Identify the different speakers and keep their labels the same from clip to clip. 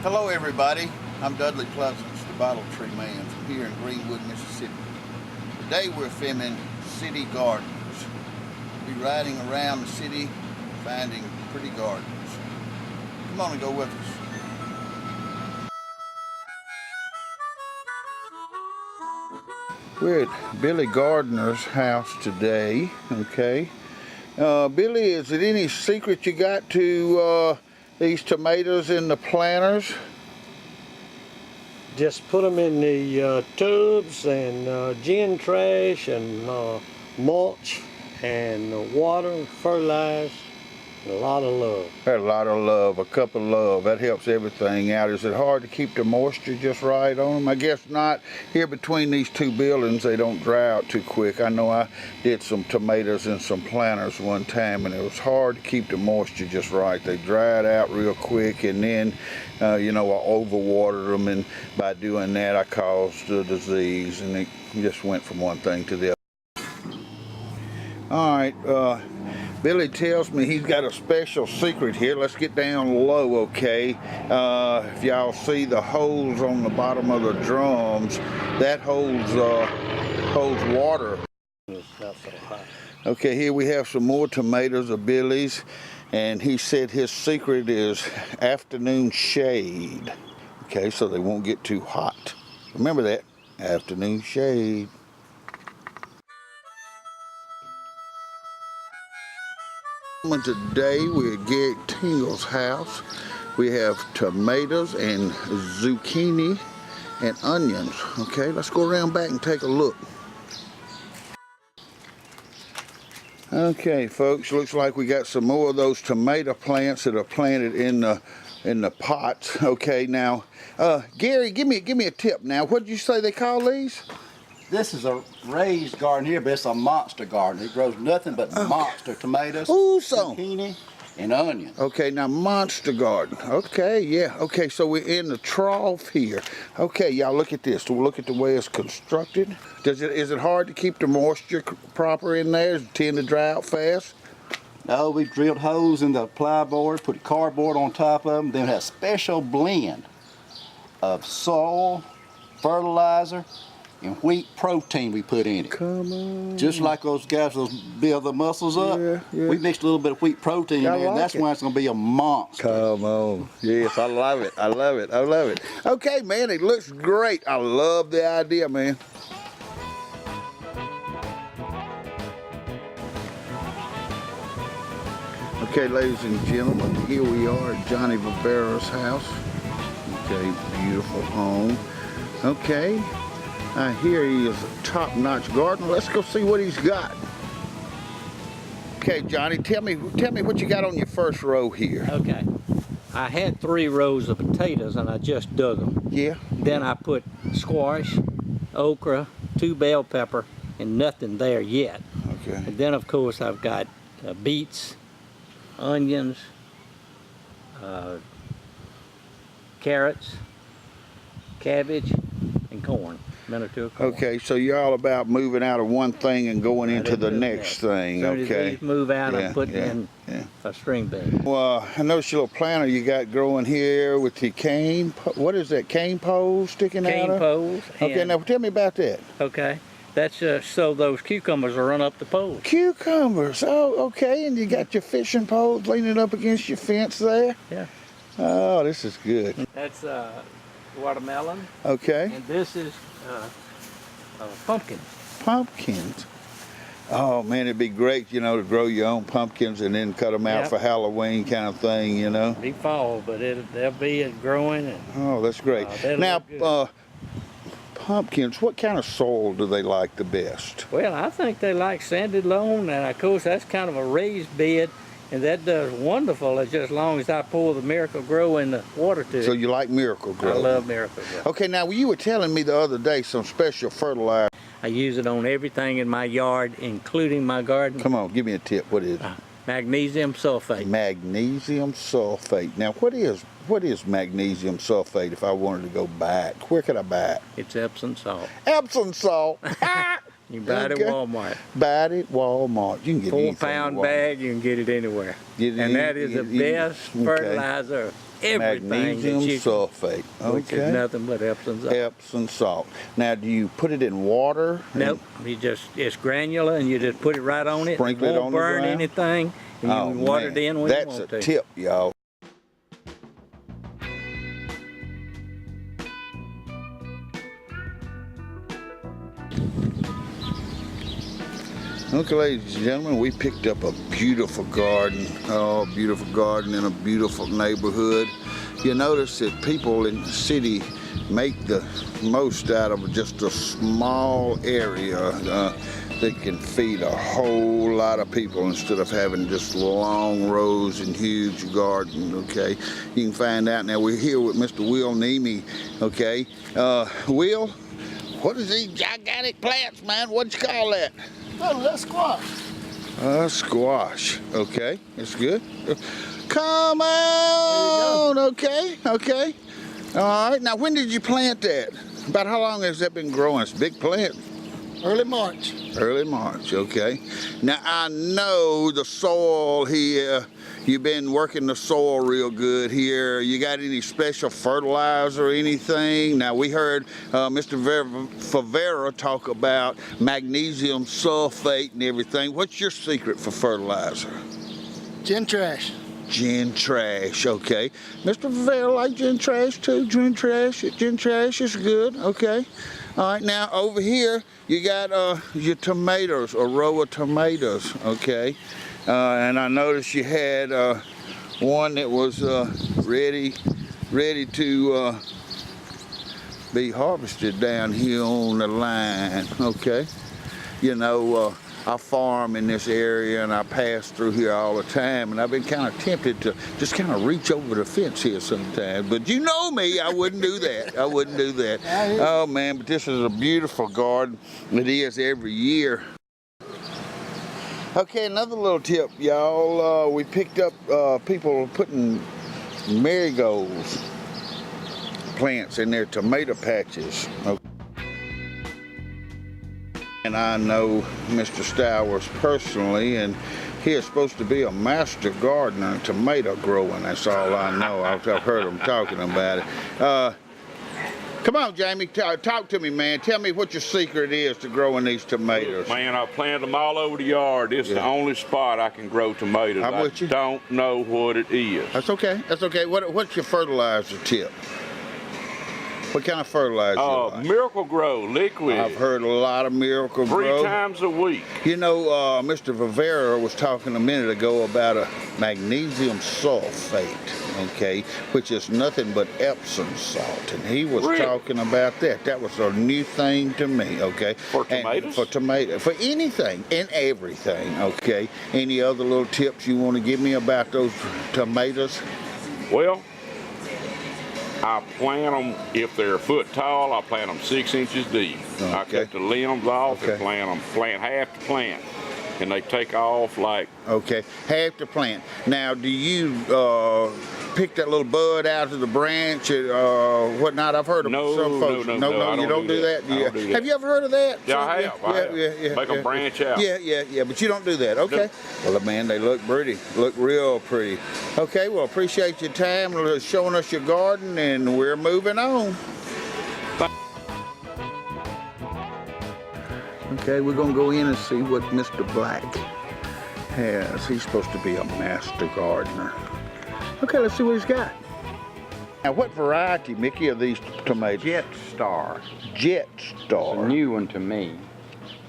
Speaker 1: Hello everybody, I'm Dudley Pleasants, the Bottle Tree Man from here in Greenwood, Mississippi. Today we're filming city gardens. We'll be riding around the city finding pretty gardens. Come on and go with us. We're at Billy Gardener's house today, okay. Billy, is it any secret you got to these tomatoes in the planters?
Speaker 2: Just put them in the tubs and gin trash and mulch and water and fertilize and a lot of love.
Speaker 1: A lot of love, a cup of love. That helps everything out. Is it hard to keep the moisture just right on them? I guess not. Here between these two buildings, they don't dry out too quick. I know I did some tomatoes in some planters one time, and it was hard to keep the moisture just right. They dried out real quick, and then, you know, I overwatered them, and by doing that, I caused a disease, and it just went from one thing to the other. All right. Billy tells me he's got a special secret here. Let's get down low, okay? If y'all see the holes on the bottom of the drums, that holds water. Okay, here we have some more tomatoes of Billy's, and he said his secret is afternoon shade. Okay, so they won't get too hot. Remember that, afternoon shade. Today we're at Gary Tingle's house. We have tomatoes and zucchini and onions. Okay, let's go around back and take a look. Okay, folks, looks like we got some more of those tomato plants that are planted in the pots. Okay, now, Gary, give me a tip. Now, what did you say they call these?
Speaker 3: This is a raised garden here, but it's a monster garden. It grows nothing but monster tomatoes, zucchini, and onions.
Speaker 1: Okay, now monster garden. Okay, yeah. Okay, so we're in the trough here. Okay, y'all look at this. Look at the way it's constructed. Is it hard to keep the moisture proper in there? Does it tend to dry out fast?
Speaker 3: No, we drilled holes in the plyboard, put cardboard on top of them, then had a special blend of soil, fertilizer, and wheat protein we put in it.
Speaker 1: Come on.
Speaker 3: Just like those guys that build the muscles up.
Speaker 1: Yeah, yeah.
Speaker 3: We mixed a little bit of wheat protein in there, and that's why it's going to be a monster.
Speaker 1: Come on. Yes, I love it. I love it. I love it. Okay, man, it looks great. I love the idea, man. Okay, ladies and gentlemen, here we are at Johnny Barbera's house. Okay, beautiful home. Okay. Here he is a top-notch gardener. Let's go see what he's got. Okay, Johnny, tell me what you got on your first row here.
Speaker 2: Okay. I had 3 rows of potatoes and I just dug them.
Speaker 1: Yeah.
Speaker 2: Then I put squash, okra, 2 bell pepper, and nothing there yet.
Speaker 1: Okay.
Speaker 2: And then of course I've got beets, onions, carrots, cabbage, and corn.
Speaker 1: Okay, so you're all about moving out of one thing and going into the next thing.
Speaker 2: As soon
Speaker 1: Okay.
Speaker 2: as these move out, I'm putting in a string bean.
Speaker 1: Well, I noticed your little planter you got growing here with the cane. What is that, cane pole sticking out of?
Speaker 2: Cane poles.
Speaker 1: Okay, now tell me about that.
Speaker 2: Okay, that's so those cucumbers will run up the poles.
Speaker 1: Cucumbers. Oh, okay, and you got your fishing poles leaning up against your fence there.
Speaker 2: Yeah.
Speaker 1: Oh, this is good.
Speaker 2: That's watermelon.
Speaker 1: Okay.
Speaker 2: And this is pumpkin.
Speaker 1: Pumpkins. Oh man, it'd be great, you know, to grow your own pumpkins and then cut them out for Halloween kind of thing, you know.
Speaker 2: Be fall, but they'll be growing. And,
Speaker 1: oh, that's great. Now, pumpkins, what kind of soil do they like the best?
Speaker 2: Well, I think they like sandy loam, and of course that's kind of a raised bed. And that does wonderful as long as I pour the Miracle-Gro in the water to it.
Speaker 1: So you like Miracle-Gro?
Speaker 2: I love Miracle-Gro.
Speaker 1: Okay, now you were telling me the other day some special fertilizer.
Speaker 2: I use it on everything in my yard, including my garden.
Speaker 1: Come on, give me a tip. What is it?
Speaker 2: Magnesium sulfate.
Speaker 1: Magnesium sulfate. Now, what is magnesium sulfate if I wanted to go buy it? Where could I buy it?
Speaker 2: It's Epsom salt.
Speaker 1: Epsom salt.
Speaker 2: You buy it at Walmart.
Speaker 1: Buy it at Walmart. You can get it
Speaker 2: 4-pound bag, you can get it anywhere. And that is the best fertilizer everything
Speaker 1: Magnesium
Speaker 2: that you
Speaker 1: sulfate.
Speaker 2: which is
Speaker 1: Okay.
Speaker 2: nothing but Epsom salt.
Speaker 1: Epsom salt. Now, do you put it in water?
Speaker 2: Nope, it's granular, and you just put it right on it.
Speaker 1: Sprinkle it
Speaker 2: Won't
Speaker 1: on the
Speaker 2: burn
Speaker 1: ground?
Speaker 2: anything, and you can water it in when
Speaker 1: That's
Speaker 2: you want
Speaker 1: a
Speaker 2: to.
Speaker 1: tip, y'all. Okay, ladies and gentlemen, we picked up a beautiful garden. Oh, beautiful garden in a beautiful neighborhood. You notice that people in the city make the most out of just a small area that can feed a whole lot of people instead of having just long rows and huge gardens, okay? You can find out now. We're here with Mr. Will Nemi, okay? Will, what is these gigantic plants, man? What'd you call that?
Speaker 4: Oh, that's squash.
Speaker 1: Squash. Okay, that's good. Come on. Okay. All right. Now, when did you plant that? About how long has that been growing? It's a big plant.
Speaker 4: Early March.
Speaker 1: Early March. Okay. Now, I know the soil here. You've been working the soil real good here. You got any special fertilizer or anything? Now, we heard Mr. Favera talk about magnesium sulfate and everything. What's your secret for fertilizer?
Speaker 4: Gin trash.
Speaker 1: Gin trash, okay. Mr. Favera like gin trash too? Gin trash is good, okay. All right, now over here, you got your tomatoes, a row of tomatoes, okay. And I noticed you had one that was ready to be harvested down here on the line, okay. You know, I farm in this area and I pass through here all the time, and I've been kind of tempted to just kind of reach over the fence here sometimes. But you know me, I wouldn't do that. I wouldn't do that. Oh man, but this is a beautiful garden. It is every year. Okay, another little tip, y'all. We picked up people putting marigolds plants in their tomato patches. Okay. And I know Mr. Stowers personally, and he is supposed to be a master gardener in tomato growing. That's all I know. I've heard him talking about it. Come on, Jamie, talk to me, man. Tell me what your secret is to growing these tomatoes.
Speaker 5: Man, I plant them all over the yard. This is the only spot I can grow tomatoes.
Speaker 1: I'm with you.
Speaker 5: I don't know what it is.
Speaker 1: That's okay. That's okay. What's your fertilizer tip? What kind of fertilizer?
Speaker 5: Oh, Miracle Grow liquid.
Speaker 1: I've heard a lot of Miracle Grow.
Speaker 5: 3 times a week.
Speaker 1: You know, Mr. Favera was talking a minute ago about a magnesium sulfate, okay, which is nothing but Epsom salt, and he was talking about that. That was a new thing to me, okay.
Speaker 5: For tomatoes?
Speaker 1: For anything and everything, okay. Any other little tips you want to give me about those tomatoes?
Speaker 5: Well, I plant them, if they're a foot tall, I plant them 6 inches deep.
Speaker 1: Okay.
Speaker 5: I cut the limbs off
Speaker 1: Okay.
Speaker 5: and plant half the plant. And they take off like...
Speaker 1: Okay, half the plant. Now, do you pick that little bud out of the branch or whatnot? I've heard of some folks.
Speaker 5: No,
Speaker 1: you don't do that.
Speaker 5: I don't do that.
Speaker 1: Have you ever heard of that?
Speaker 5: Yeah, I have.
Speaker 1: Yeah.
Speaker 5: Make them branch out.
Speaker 1: Yeah, but you don't do that. Okay.
Speaker 5: No.
Speaker 1: Well, man, they look pretty. Look real pretty. Okay, well, appreciate your time showing us your garden, and we're moving on. Okay, we're gonna go in and see what Mr. Black has. He's supposed to be a master gardener. Okay, let's see what he's got. Now, what variety, Mickey, of these tomatoes?
Speaker 6: Jet Star.
Speaker 1: Jet Star.
Speaker 6: It's a new one to me.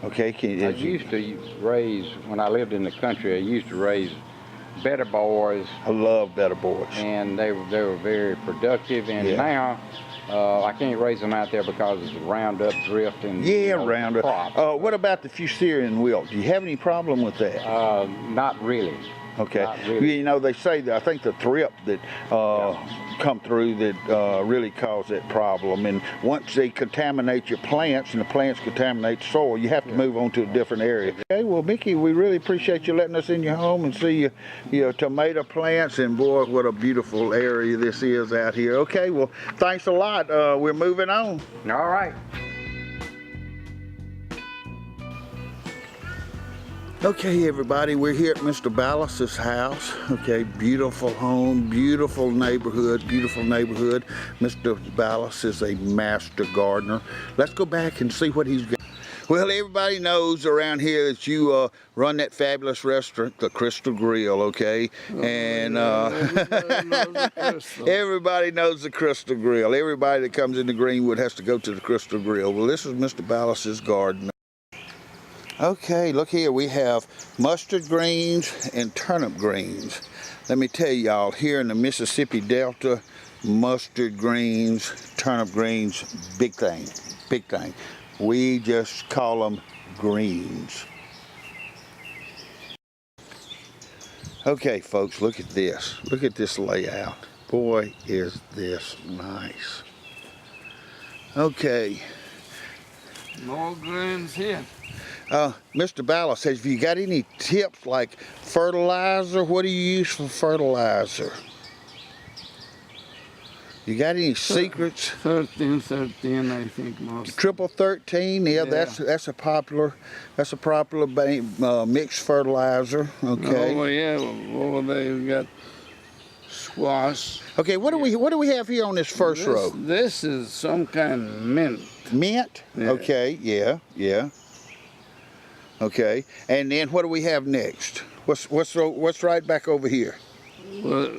Speaker 1: Okay,
Speaker 6: I used to raise, when I lived in the country, I used to raise better boys.
Speaker 1: I love better boys.
Speaker 6: And they were very productive. And now, I can't raise them out there because of the Roundup drift and
Speaker 1: Roundup.
Speaker 6: crops.
Speaker 1: What about the Fusarium wilt? Do you have any problem with that?
Speaker 6: Not really.
Speaker 1: Okay.
Speaker 6: Not really.
Speaker 1: You know, they say that I think the thrip that come through that really cause that problem. And once they contaminate your plants and the plants contaminate the soil, you have to move on to a different area. Okay, well, Mickey, we really appreciate you letting us in your home and see your tomato plants. And boy, what a beautiful area this is out here. Okay, well, thanks a lot. We're moving on.
Speaker 6: All right.
Speaker 1: Okay, everybody, we're here at Mr. Ballas's house. Okay, beautiful home, beautiful neighborhood, beautiful neighborhood. Mr. Ballas is a master gardener. Let's go back and see what he's got. Well, everybody knows around here that you run that fabulous restaurant, the Crystal Grill, okay? And everybody knows the Crystal Grill. Everybody that comes into Greenwood has to go to the Crystal Grill. Well, this is Mr. Ballas's garden. Okay, look here, we have mustard greens and turnip greens. Let me tell y'all, here in the Mississippi Delta, mustard greens, turnip greens, big thing, big thing. We just call them greens. Okay, folks, look at this. Look at this layout. Boy, is this nice. Okay.
Speaker 7: More greens here.
Speaker 1: Mr. Ballas, have you got any tips like fertilizer? What do you use for fertilizer? You got any secrets?
Speaker 7: 13, I think most.
Speaker 1: Triple 13, yeah. That's a popular mixed fertilizer. Okay.
Speaker 7: Over here, over there you got squash.
Speaker 1: Okay, what do we have here on this first row?
Speaker 7: This is some kind of mint.
Speaker 1: Mint?
Speaker 7: Yeah.
Speaker 1: Okay, yeah. Okay, and then what do we have next? What's right back over here?
Speaker 7: Well,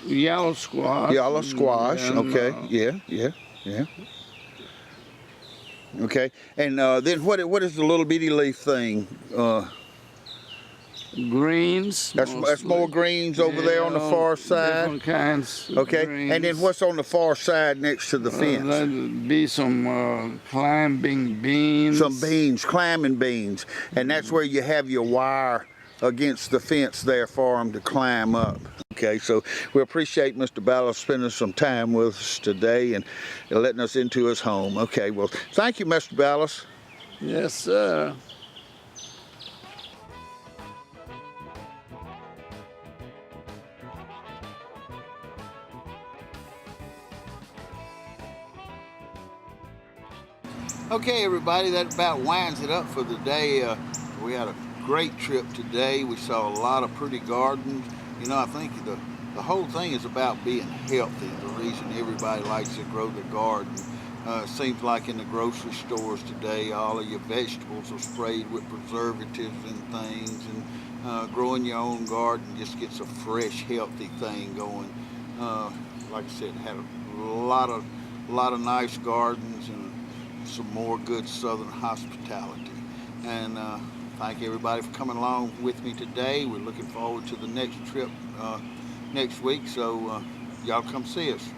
Speaker 7: yellow squash.
Speaker 1: Yellow squash.
Speaker 7: And,
Speaker 1: okay, yeah. Okay, and then what is the little bitty leaf thing?
Speaker 7: Greens.
Speaker 1: That's more greens over there on the far side.
Speaker 7: Different kinds.
Speaker 1: Okay,
Speaker 7: greens.
Speaker 1: and then what's on the far side next to the fence?
Speaker 7: That'd be some climbing beans.
Speaker 1: Some beans, climbing beans, and that's where you have your wire against the fence there for them to climb up. Okay, so we appreciate Mr. Ballas spending some time with us today and letting us into his home. Okay, well, thank you, Mr. Ballas.
Speaker 7: Yes, sir.
Speaker 1: Okay, everybody, that about winds it up for the day. We had a great trip today. We saw a lot of pretty gardens. You know, I think the whole thing is about being healthy. The reason everybody likes to grow the garden. It seems like in the grocery stores today, all of your vegetables are sprayed with preservatives and things, and growing your own garden just gets a fresh, healthy thing going. Like I said, had a lot of nice gardens and some more good southern hospitality. And thank everybody for coming along with me today. We're looking forward to the next trip next week, so y'all come see us.